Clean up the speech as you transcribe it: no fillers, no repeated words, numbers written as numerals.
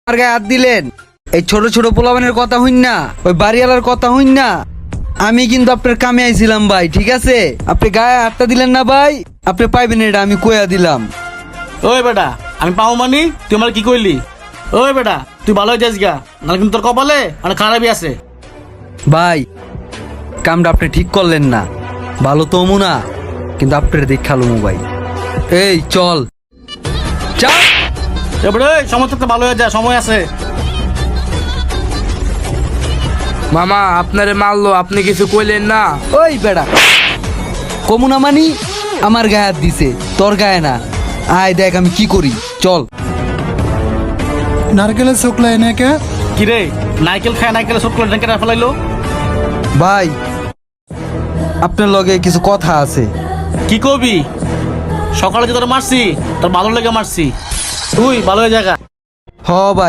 আমার গায়ে হাত দিলেন। এই ছোট ছোট পোলাবানের কথা হইন না, ওই বাড়িওয়ালার কথা হইন না। আমি কিন্তু আপনার কামে আইছিলাম ভাই, ঠিক আছে? আপনি গায়ে হাতটা দিলেন না ভাই, আপনি পাইবেন এটা আমি কইয়া দিলাম। ওই বেটা আমি পাও মানি তুই আমার কি কইলি? ওই বেটা তুই ভালো হয়ে যাস গা, নাহলে কিন্তু তোর কপালে অনেক খারাপই আছে। ভাই কামটা আপনি ঠিক করলেন না, ভালো তো না, কিন্তু আপনার দেখালো ভাই। এই চল চল। এবারে সময় থাকতে ভালো হয়ে যায়, সময় আছে। মামা আপনারে মারলো, আপনি কিছু কইলেন না? ওই বেড়া কমুনা মানি আমার গায়ে হাত দিছে, তোর গায়ে না। আয় দেখ আমি কি করি, চল। নারকেলের শুকলা এনে কে? কিরে নাইকেল খায় নাইকেলের সব করে ডেকে ফেলাইলো? ভাই আপনার লগে কিছু কথা আছে। কি কবি? সকালে যে তোর মারছি তোর ভালো লেগে মারছি, তুই ভালো হয়ে জায়গা। হ ভাই।